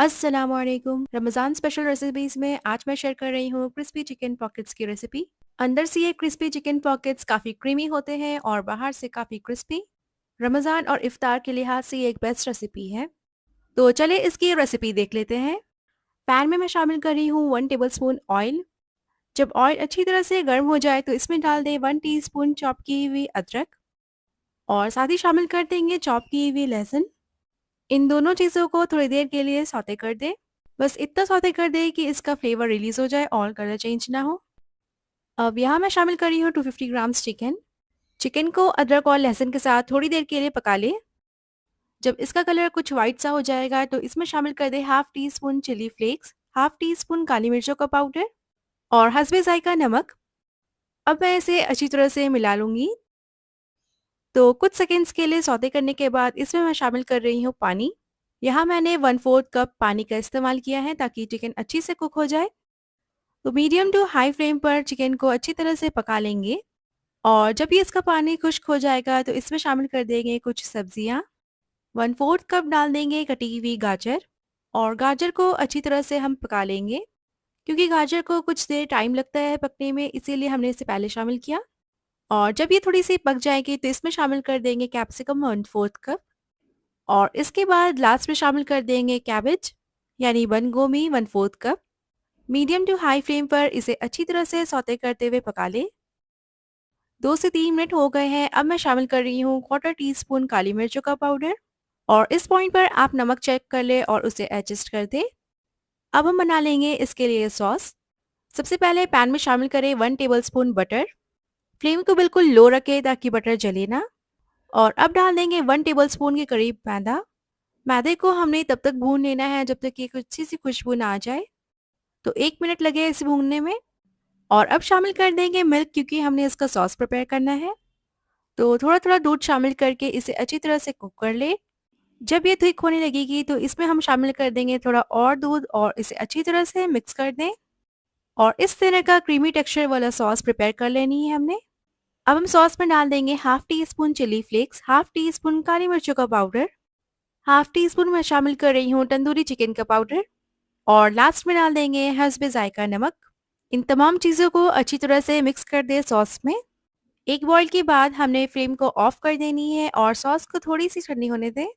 अस्सलामुअलैकुम। Ramzan special recipes में आज मैं शेयर कर रही हूँ क्रिस्पी चिकन पॉकेट्स की रेसिपी। अंदर से ये क्रिस्पी चिकन पॉकेट्स काफ़ी क्रीमी होते हैं और बाहर से काफ़ी क्रिस्पी। रमज़ान और इफ्तार के लिहाज से ये एक बेस्ट रेसिपी है। तो चलिए इसकी रेसिपी देख लेते हैं। पैन में मैं शामिल कर रही हूँ 1 टेबलस्पून ऑयल। जब ऑयल अच्छी तरह से गर्म हो जाए तो इसमें डाल दें 1 टीस्पून चॉप की हुई अदरक और साथ ही शामिल कर देंगे चॉप की हुई लहसुन। इन दोनों चीज़ों को थोड़ी देर के लिए सौते कर दें। बस इतना सौते कर दें कि इसका फ्लेवर रिलीज़ हो जाए और कलर चेंज ना हो। अब यहाँ मैं शामिल कर रही हूँ 250 ग्राम्स चिकन। चिकन को अदरक और लहसुन के साथ थोड़ी देर के लिए पका लें। जब इसका कलर कुछ वाइट सा हो जाएगा तो इसमें शामिल कर दें half teaspoon chilli flakes, half teaspoon काली मिर्चों का पाउडर और हस्बे जायका नमक। अब मैं इसे अच्छी तरह से मिला लूँगी। तो कुछ सेकंड्स के लिए सौते करने के बाद इसमें मैं शामिल कर रही हूँ पानी। यहाँ मैंने 1/4 कप पानी का इस्तेमाल किया है ताकि चिकन अच्छी से कुक हो जाए। तो मीडियम टू हाई फ्लेम पर चिकन को अच्छी तरह से पका लेंगे और जब ये इसका पानी खुश्क हो जाएगा तो इसमें शामिल कर देंगे कुछ सब्जियाँ। 1/4 कप डाल देंगे कटी हुई गाजर और गाजर को अच्छी तरह से हम पका लेंगे। क्योंकि गाजर को कुछ देर टाइम लगता है पकने में, इसीलिए हमने इसे पहले शामिल किया। और जब ये थोड़ी सी पक जाएगी तो इसमें शामिल कर देंगे कैप्सिकम 1/4 कप और इसके बाद लास्ट में शामिल कर देंगे कैबेज यानी बंद गोभी 1/4 cup. Medium to high flame पर इसे अच्छी तरह से सौते करते हुए पका लें। 2 से 3 मिनट हो गए हैं। अब मैं शामिल कर रही हूँ 1/4 टीस्पून काली मिर्चों का पाउडर और इस पॉइंट पर आप नमक चेक कर लें और उसे एडजस्ट कर दें। अब हम बना लेंगे इसके लिए सॉस। सबसे पहले पैन में शामिल करें 1 टेबलस्पून बटर। फ्लेम को बिल्कुल लो रखें ताकि बटर जले ना। और अब डाल देंगे 1 टेबलस्पून के करीब मैदा। मैदे को हमने तब तक भून लेना है जब तक कि एक अच्छी सी खुशबू ना आ जाए। तो 1 मिनट लगे इसे भूनने में। और अब शामिल कर देंगे मिल्क, क्योंकि हमने इसका सॉस प्रिपेयर करना है। तो थोड़ा-थोड़ा दूध शामिल करके इसे अच्छी तरह से कुक कर लें। जब ये थिक होने लगेगी तो इसमें हम शामिल कर देंगे थोड़ा और दूध और इसे अच्छी तरह से मिक्स कर दें। और इस तरह का क्रीमी टेक्सचर वाला सॉस प्रिपेयर कर लेनी है हमने। अब हम सॉस में डाल देंगे half teaspoon chilli flakes, half teaspoon काली मिर्चों का पाउडर, हाफ टी स्पून मैं शामिल कर रही हूँ तंदूरी चिकन का पाउडर और लास्ट में डाल देंगे हस्बे जायका नमक। इन तमाम चीज़ों को अच्छी तरह से मिक्स कर दें सॉस में। एक बॉईल के बाद हमने फ्लेम को ऑफ कर देनी है और सॉस को थोड़ी सी ठंडी होने दें।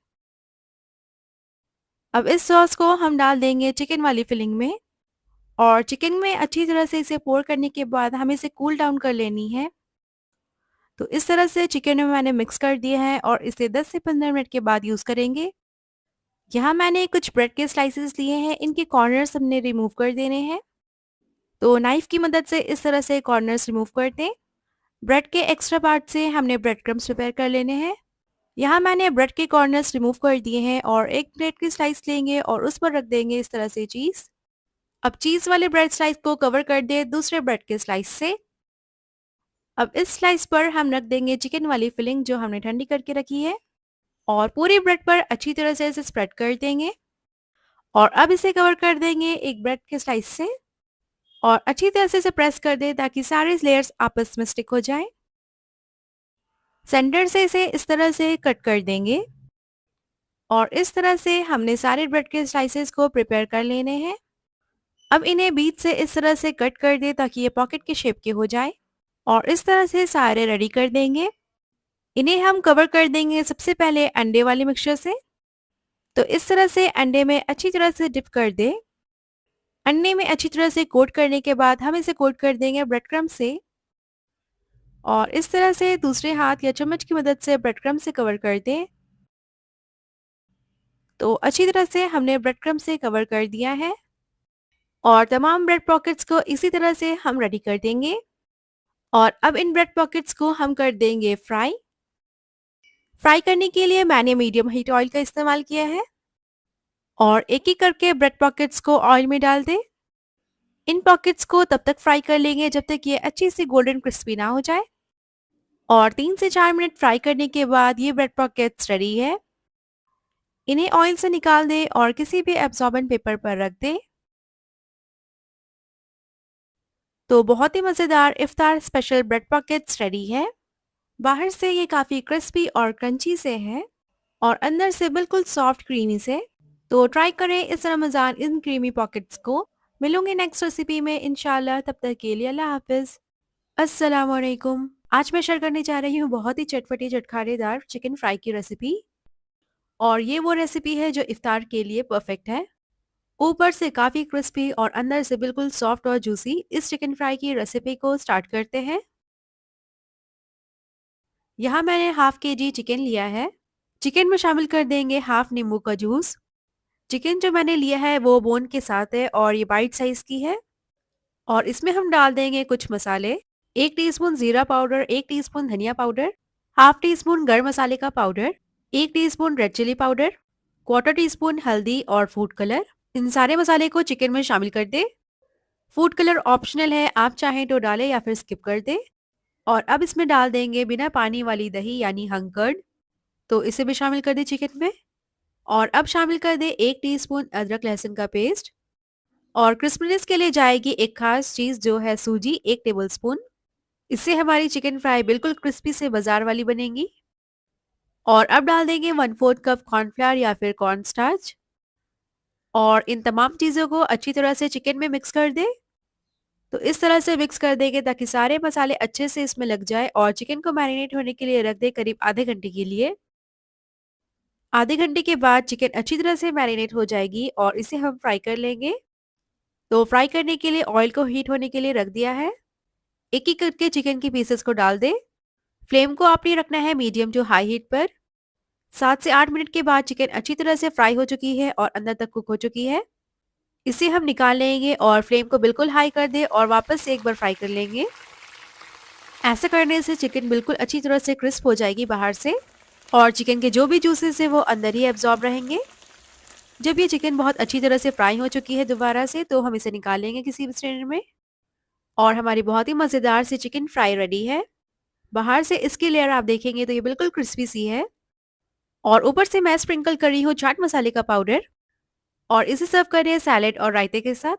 अब इस सॉस को हम डाल देंगे चिकन वाली फिलिंग में और चिकन में अच्छी तरह से इसे पोर करने के बाद हमें इसे कूल डाउन कर लेनी है। तो इस तरह से चिकन में मैंने मिक्स कर दिया है और इसे 10 से 15 मिनट के बाद यूज़ करेंगे। यहाँ मैंने कुछ ब्रेड के स्लाइसेस लिए हैं, इनके कॉर्नर्स हमने रिमूव कर देने हैं। तो नाइफ की मदद से इस तरह से कॉर्नर्स रिमूव कर दें। ब्रेड के एक्स्ट्रा पार्ट से हमने ब्रेड क्रम्स प्रिपेयर कर लेने हैं। यहाँ मैंने ब्रेड के कॉर्नर्स रिमूव कर दिए हैं और एक ब्रेड की स्लाइस लेंगे और उस पर रख देंगे इस तरह से चीज़। अब चीज़ वाले ब्रेड स्लाइस को कवर कर दें दूसरे ब्रेड के स्लाइस से। अब इस स्लाइस पर हम रख देंगे चिकन वाली फिलिंग जो हमने ठंडी करके रखी है और पूरी ब्रेड पर अच्छी तरह से इसे स्प्रेड कर देंगे। और अब इसे कवर कर देंगे एक ब्रेड के स्लाइस से और अच्छी तरह से इसे प्रेस कर दें ताकि सारे लेयर्स आपस में स्टिक हो जाएं। सेंटर से इसे इस तरह से कट कर देंगे और इस तरह से हमने सारे ब्रेड के स्लाइसेस को प्रिपेयर कर लेने हैं। अब इन्हें बीच से इस तरह से कट कर दें ताकि ये पॉकेट के शेप के हो जाए और इस तरह से सारे रेडी कर देंगे। इन्हें हम कवर कर देंगे सबसे पहले अंडे वाले मिक्सचर से। तो इस तरह से अंडे में अच्छी तरह से डिप कर दें। अंडे में अच्छी तरह से कोट करने के बाद हम इसे कोट कर देंगे ब्रेड क्रम्ब से और इस तरह से दूसरे हाथ या चम्मच की मदद से ब्रेड क्रम्ब से कवर कर दें। तो अच्छी तरह से हमने ब्रेड क्रम्ब से कवर कर दिया है और तमाम ब्रेड पॉकेट्स को इसी तरह से हम रेडी कर देंगे। और अब इन ब्रेड पॉकेट्स को हम कर देंगे फ्राई। फ्राई करने के लिए मैंने मीडियम हीट ऑयल का इस्तेमाल किया है और एक एक करके ब्रेड पॉकेट्स को ऑयल में डाल दें। इन पॉकेट्स को तब तक फ्राई कर लेंगे जब तक ये अच्छी सी गोल्डन क्रिस्पी ना हो जाए। और 3 से 4 मिनट फ्राई करने के बाद ये ब्रेड पॉकेट्स रेडी है। इन्हें ऑयल से निकाल दें और किसी भी एब्जॉर्बेंट पेपर पर रख दें। तो बहुत ही मज़ेदार इफ्तार स्पेशल ब्रेड पॉकेट्स रेडी है। बाहर से ये काफ़ी क्रिस्पी और क्रंची से हैं और अंदर से बिल्कुल सॉफ्ट क्रीमी से। तो ट्राई करें इस रमज़ान इन क्रीमी पॉकेट्स को। मिलूंगी नेक्स्ट रेसिपी में इंशाल्लाह, तब तक के लिए अल्लाह हाफ़िज़। अस्सलाम वालेकुम। आज मैं शेयर करने जा रही हूँ बहुत ही चटपटी चटखारेदार चिकन फ्राई की रेसिपी। और ये वो रेसिपी है जो इफ्तार के लिए परफेक्ट है। ऊपर से काफ़ी क्रिस्पी और अंदर से बिल्कुल सॉफ्ट और जूसी इस चिकन फ्राई की रेसिपी को स्टार्ट करते हैं। यहाँ मैंने हाफ केजी चिकन लिया है। चिकन में शामिल कर देंगे हाफ नींबू का जूस। चिकन जो मैंने लिया है वो बोन के साथ है और ये बाइट साइज की है। और इसमें हम डाल देंगे कुछ मसाले। 1 टीस्पून जीरा पाउडर, 1 टीस्पून धनिया पाउडर, हाफ टी स्पून गर्म मसाले का powder, 1 teaspoon red chilli powder, quarter teaspoon हल्दी और फूड कलर। इन सारे मसाले को चिकन में शामिल कर दे। फूड कलर ऑप्शनल है, आप चाहें तो डालें या फिर स्किप कर दे। और अब इसमें डाल देंगे बिना पानी वाली दही यानी हंकर्ड, तो इसे भी शामिल कर दे चिकन में। और अब शामिल कर दे 1 टीस्पून अदरक लहसुन का पेस्ट। और क्रिस्पीनेस के लिए जाएगी एक खास चीज जो है सूजी, 1 टेबल स्पून। इससे हमारी चिकन फ्राई बिल्कुल क्रिस्पी से बाजार वाली बनेगी। और अब डाल देंगे 1/4 कप कॉर्नफ्लावर या फिर कॉर्न स्टार्च। और इन तमाम चीज़ों को अच्छी तरह से चिकन में मिक्स कर दे। तो इस तरह से मिक्स कर देंगे ताकि सारे मसाले अच्छे से इसमें लग जाए। और चिकन को मैरिनेट होने के लिए रख दे करीब आधे घंटे के लिए। आधे घंटे के बाद चिकन अच्छी तरह से मैरिनेट हो जाएगी और इसे हम फ्राई कर लेंगे। तो फ्राई करने के लिए ऑयल को हीट होने के लिए रख दिया है। एक एक करके चिकन की पीसेस को डाल दे। फ्लेम को आपने रखना है मीडियम टू हाई हीट पर। 7 से 8 मिनट के बाद चिकन अच्छी तरह से फ्राई हो चुकी है और अंदर तक कुक हो चुकी है। इसे हम निकाल लेंगे और फ्लेम को बिल्कुल हाई कर दे और वापस से एक बार फ्राई कर लेंगे। ऐसा करने से चिकन बिल्कुल अच्छी तरह से क्रिस्प हो जाएगी बाहर से। और चिकन के जो भी जूसेस है वो अंदर ही एब्जॉर्ब रहेंगे। जब ये चिकन बहुत अच्छी तरह से फ्राई हो चुकी है दोबारा से, तो हम इसे निकाल लेंगे किसी भी स्ट्रेनर में। और हमारी बहुत ही मज़ेदार सी चिकन फ्राई रेडी है। बाहर से इसकी लेयर आप देखेंगे तो ये बिल्कुल क्रिस्पी सी है। और ऊपर से मैं स्प्रिंकल कर रही हूँ चाट मसाले का पाउडर। और इसे सर्व करें सैलेड और रायते के साथ।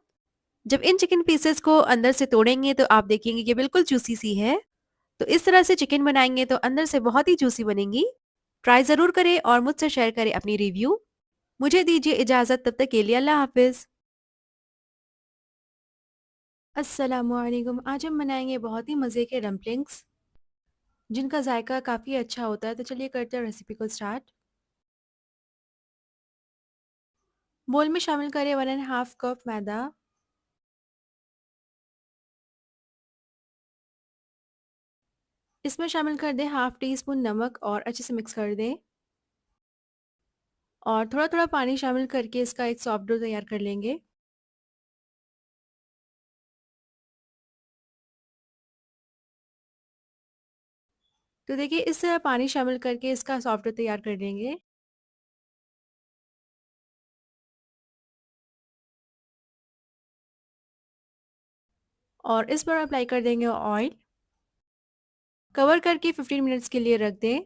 जब इन चिकन पीसेस को अंदर से तोड़ेंगे तो आप देखेंगे कि बिल्कुल जूसी सी है। तो इस तरह से चिकन बनाएंगे तो अंदर से बहुत ही जूसी बनेंगी। ट्राई ज़रूर करें और मुझसे शेयर करें अपनी रिव्यू। मुझे दीजिए इजाज़त, तब तक के लिए अल्लाह हाफ़िज़। अस्सलामुअलैकुम। आज हम बनाएंगे बहुत ही मज़े के डम्पलिंग्स जिनका जायका काफ़ी अच्छा होता है। तो चलिए करते हैं रेसिपी को स्टार्ट। बोल में शामिल करें 1.5 कप मैदा। इसमें शामिल कर दें हाफ टी स्पून नमक और अच्छे से मिक्स कर दें। और थोड़ा थोड़ा पानी शामिल करके इसका एक सॉफ्ट डो तैयार कर लेंगे। तो देखिए इस तरह पानी शामिल करके इसका सॉफ्ट डो तैयार कर लेंगे। और इस पर अप्लाई कर देंगे ऑयल। कवर करके 15 मिनट्स के लिए रख दें।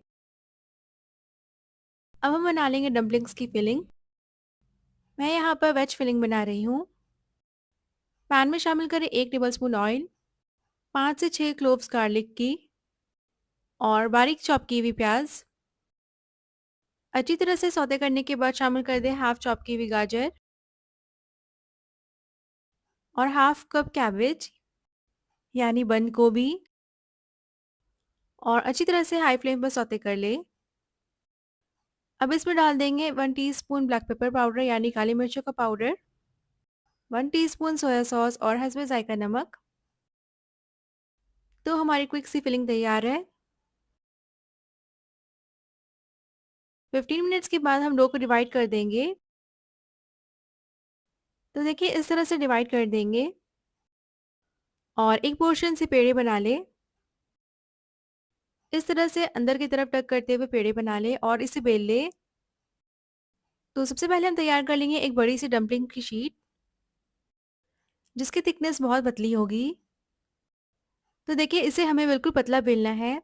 अब हम बना लेंगे डम्पलिंग्स की फिलिंग। मैं यहाँ पर वेज फिलिंग बना रही हूँ। पैन में शामिल करें 1 टेबल स्पून ऑयल, 5 से 6 क्लोव्स गार्लिक की और बारीक चॉप की हुई प्याज। अच्छी तरह से सौते करने के बाद शामिल कर दें हाफ चॉप की हुई गाजर और हाफ कप कैबेज यानी बंद गोभी। और अच्छी तरह से हाई फ्लेम पर सौते कर ले। अब इसमें डाल देंगे 1 टीस्पून ब्लैक पेपर पाउडर यानी काली मिर्चों का पाउडर, 1 टीस्पून सोया सॉस और हस्बे जायका नमक। तो हमारी क्विक सी फिलिंग तैयार है। 15 मिनट्स के बाद हम डो को डिवाइड कर देंगे। तो देखिए इस तरह से डिवाइड कर देंगे और एक पोर्शन से पेड़े बना ले। इस तरह से अंदर की तरफ टक करते हुए पेड़े बना ले और इसे बेल ले। तो सबसे पहले हम तैयार कर लेंगे एक बड़ी सी डम्पलिंग की शीट जिसकी थिकनेस बहुत पतली होगी। तो देखिए इसे हमें बिल्कुल पतला बेलना है।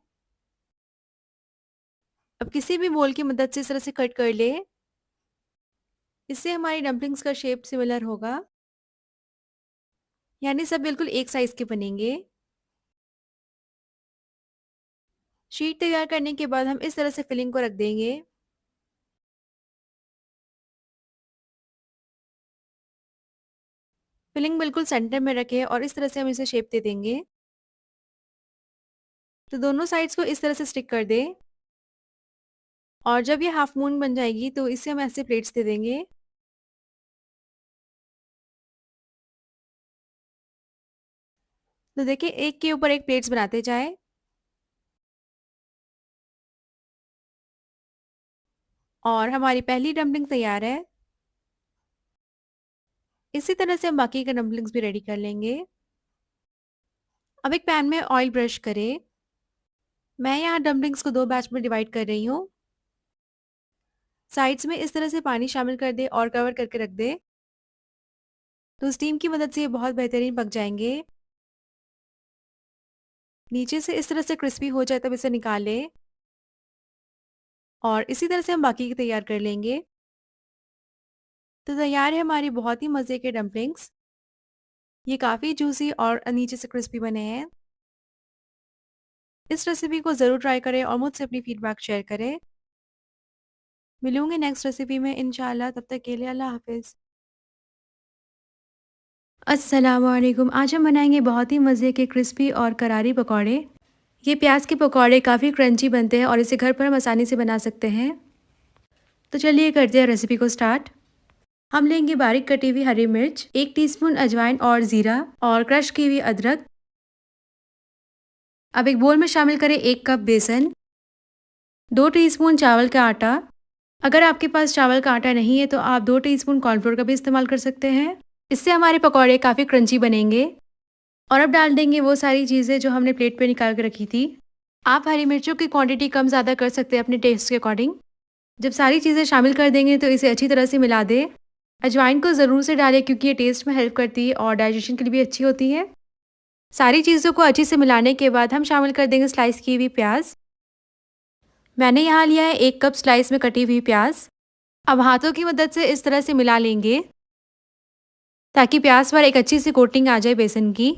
अब किसी भी बोल की मदद से इस तरह से कट कर ले। इससे हमारी डम्पलिंग्स का शेप सिमिलर होगा, यानी सब बिल्कुल एक साइज के बनेंगे। शीट तैयार करने के बाद हम इस तरह से फिलिंग को रख देंगे। फिलिंग बिल्कुल सेंटर में रखें और इस तरह से हम इसे शेप दे देंगे। तो दोनों साइड्स को इस तरह से स्टिक कर दें और जब ये हाफ मून बन जाएगी तो इसे हम ऐसे प्लेट्स दे देंगे। तो देखिए एक के ऊपर एक प्लेट्स बनाते जाएं और हमारी पहली डम्पलिंग तैयार है। इसी तरह से हम बाकी का डम्पलिंग्स भी रेडी कर लेंगे। अब एक पैन में ऑयल ब्रश करें। मैं यहाँ डम्पलिंग्स को 2 बैच में डिवाइड कर रही हूँ। साइड्स में इस तरह से पानी शामिल कर दे और कवर करके रख दे। तो स्टीम की मदद से ये बहुत बेहतरीन पक जाएंगे। नीचे से इस तरह से क्रिस्पी हो जाए तब इसे निकाल लें और इसी तरह से हम बाकी की तैयार कर लेंगे। तो तैयार है हमारी बहुत ही मज़े के डम्पलिंग्स। ये काफ़ी जूसी और नीचे से क्रिस्पी बने हैं। इस रेसिपी को ज़रूर ट्राई करें और मुझसे अपनी फीडबैक शेयर करें। मिलूंगी नेक्स्ट रेसिपी में इंशाल्लाह, तब तक के लिए अल्लाह हाफ़िज़। अस्सलामुअलैकुम। आज हम बनाएंगे बहुत ही मज़े के क्रिस्पी और करारी पकौड़े। ये प्याज के पकौड़े काफ़ी क्रंची बनते हैं और इसे घर पर हम आसानी से बना सकते हैं। तो चलिए करते हैं रेसिपी को स्टार्ट। हम लेंगे बारीक कटी हुई हरी मिर्च, 1 टीस्पून अजवाइन और ज़ीरा और क्रश की हुई अदरक। अब एक बोल में शामिल करें 1 कप बेसन, 2 टीस्पून चावल का आटा। अगर आपके पास चावल का आटा नहीं है तो आप 2 टीस्पून कॉर्नफ्लोर का भी इस्तेमाल कर सकते हैं। इससे हमारे पकौड़े काफ़ी क्रंची बनेंगे। और अब डाल देंगे वो सारी चीज़ें जो हमने प्लेट पे निकाल के रखी थी। आप हरी मिर्चों की क्वांटिटी कम ज़्यादा कर सकते हैं अपने टेस्ट के अकॉर्डिंग। जब सारी चीज़ें शामिल कर देंगे तो इसे अच्छी तरह से मिला दें। अजवाइन को ज़रूर से डालें क्योंकि ये टेस्ट में हेल्प करती है और डाइजेशन के लिए भी अच्छी होती है। सारी चीज़ों को अच्छे से मिलाने के बाद हम शामिल कर देंगे स्लाइस की हुई प्याज। मैंने यहाँ लिया है 1 कप स्लाइस में कटी हुई प्याज। अब हाथों की मदद से इस तरह से मिला लेंगे ताकि प्याज पर एक अच्छी सी कोटिंग आ जाए बेसन की।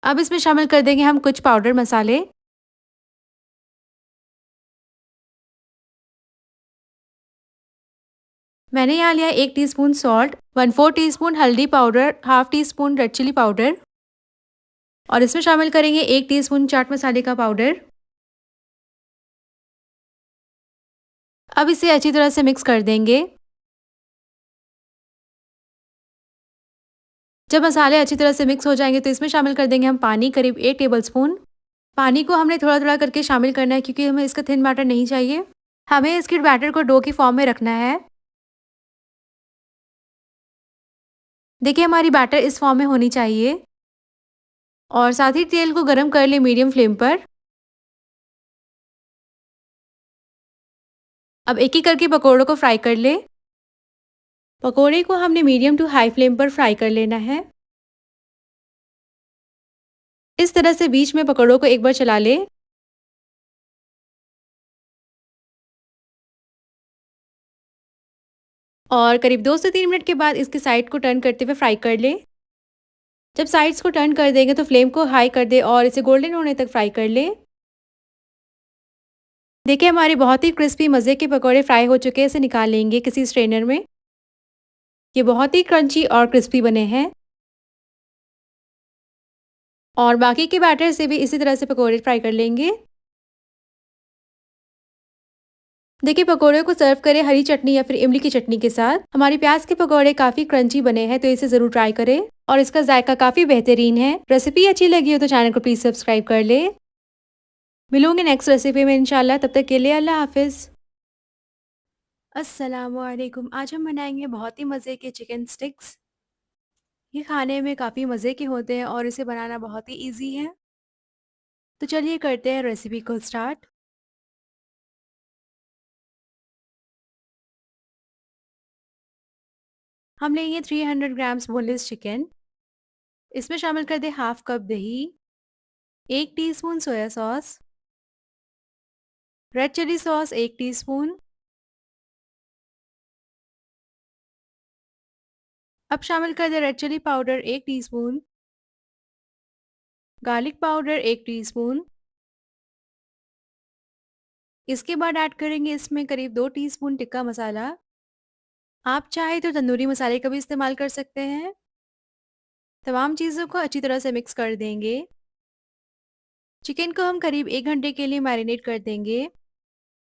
अब इसमें शामिल कर देंगे हम कुछ पाउडर मसाले। मैंने यहाँ लिया 1 टीस्पून सॉल्ट, 1/4 टीस्पून हल्दी powder, half teaspoon red chilli powder और इसमें शामिल करेंगे 1 टीस्पून चाट मसाले का पाउडर। अब इसे अच्छी तरह से मिक्स कर देंगे। जब मसाले अच्छी तरह से मिक्स हो जाएंगे तो इसमें शामिल कर देंगे हम पानी, करीब 1 टेबलस्पून। पानी को हमने थोड़ा थोड़ा करके शामिल करना है क्योंकि हमें इसका थिन बैटर नहीं चाहिए। हमें इसके बैटर को डो की फॉर्म में रखना है। देखिए हमारी बैटर इस फॉर्म में होनी चाहिए और साथ ही तेल को गरम कर ले मीडियम फ्लेम पर। अब एक एक करके पकौड़ों को फ्राई कर ले। पकोड़े को हमने मीडियम टू हाई फ्लेम पर फ्राई कर लेना है। इस तरह से बीच में पकौड़ों को एक बार चला ले और करीब 2 से 3 मिनट के बाद इसकी साइड को टर्न करते हुए फ्राई कर ले। जब साइड्स को टर्न कर देंगे तो फ्लेम को हाई कर दे और इसे गोल्डन होने तक फ्राई कर ले। देखिए हमारे बहुत ही क्रिस्पी मज़े के पकौड़े फ्राई हो चुके हैं। इसे निकाल लेंगे किसी स्ट्रेनर में। ये बहुत ही क्रंची और क्रिस्पी बने हैं और बाकी के बैटर से भी इसी तरह से पकौड़े फ्राई कर लेंगे। देखिए पकोड़े को सर्व करें हरी चटनी या फिर इमली की चटनी के साथ। हमारी प्याज के पकोड़े काफी क्रंची बने हैं तो इसे जरूर ट्राई करें और इसका जायका काफी बेहतरीन है। रेसिपी अच्छी लगी हो तो चैनल को प्लीज सब्सक्राइब कर ले। मिलूंगी नेक्स्ट रेसिपी में इंशाल्लाह, तब तक के लिए अल्लाह हाफिज। अस्सलामुअलैकुम। आज हम बनाएंगे बहुत ही मज़े के चिकन स्टिक्स। ये खाने में काफ़ी मज़े के होते हैं और इसे बनाना बहुत ही इजी है। तो चलिए करते हैं रेसिपी को स्टार्ट। हम लेंगे 300 ग्राम्स बोनलेस चिकन। इसमें शामिल कर दें हाफ कप दही, 1 teaspoon soya sauce, red chilli sauce 1 teaspoon. अब शामिल कर दें red chilli powder 1 teaspoon, garlic powder 1 teaspoon. इसके बाद ऐड करेंगे इसमें करीब 2 टीस्पून टिक्का मसाला। आप चाहे तो तंदूरी मसाले का भी इस्तेमाल कर सकते हैं। तमाम चीज़ों को अच्छी तरह से मिक्स कर देंगे। चिकन को हम करीब 1 घंटे के लिए मैरिनेट कर देंगे।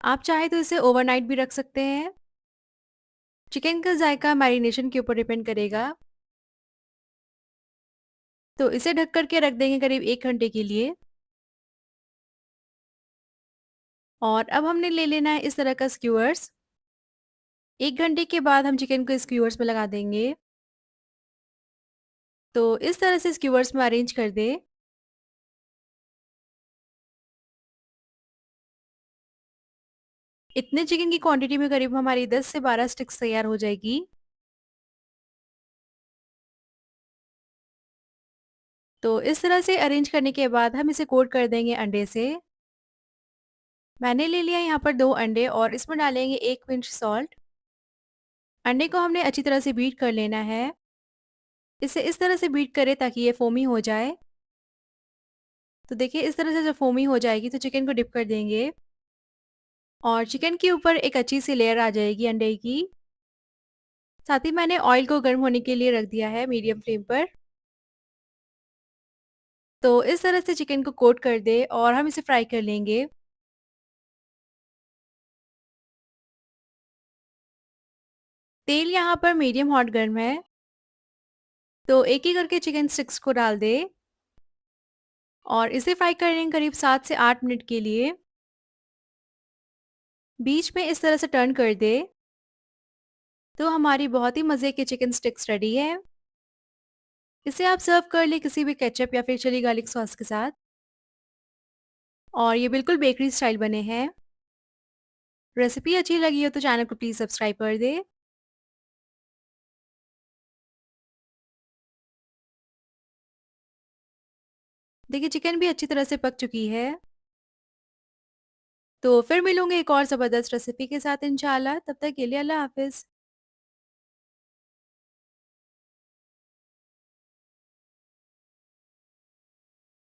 आप चाहे तो इसे ओवरनाइट भी रख सकते हैं। चिकन का जायका मैरिनेशन के ऊपर डिपेंड करेगा। तो इसे ढक कर के रख देंगे करीब 1 घंटे के लिए। और अब हमने ले लेना है इस तरह का स्क्यूअर्स। 1 घंटे के बाद हम चिकन को स्क्यूअर्स में लगा देंगे। तो इस तरह से स्क्यूअर्स में अरेंज कर दें। इतने चिकन की क्वांटिटी में करीब हमारी 10 से 12 स्टिक्स तैयार हो जाएगी। तो इस तरह से अरेंज करने के बाद हम इसे कोट कर देंगे अंडे से। मैंने ले लिया यहाँ पर 2 अंडे और इसमें डालेंगे 1 पिंच सॉल्ट। अंडे को हमने अच्छी तरह से बीट कर लेना है। इसे इस तरह से बीट करें ताकि ये फोमी हो जाए। तो देखिए इस तरह से जब फोमी हो जाएगी तो चिकन को डिप कर देंगे और चिकन के ऊपर एक अच्छी सी लेयर आ जाएगी अंडे की। साथ ही मैंने ऑयल को गर्म होने के लिए रख दिया है मीडियम फ्लेम पर। तो इस तरह से चिकन को कोट कर दे और हम इसे फ्राई कर लेंगे। तेल यहाँ पर मीडियम हॉट गर्म है। तो एक-एक करके चिकन स्टिक्स को डाल दें और इसे फ्राई करेंगे करीब 7 से 8 मिनट के लिए। बीच में इस तरह से टर्न कर दें। तो हमारी बहुत ही मज़े के चिकन स्टिक्स रेडी है। इसे आप सर्व कर लें किसी भी केचप या फिर चिली गार्लिक सॉस के साथ। और ये बिल्कुल बेकरी स्टाइल बने हैं। रेसिपी अच्छी लगी हो तो चैनल को प्लीज़ सब्सक्राइब कर दें। देखिए चिकन भी अच्छी तरह से पक चुकी है। तो फिर मिलूँगी एक और ज़बरदस्त रेसिपी के साथ इंशाल्लाह। तब तक के लिए अल्लाह हाफ़िज़।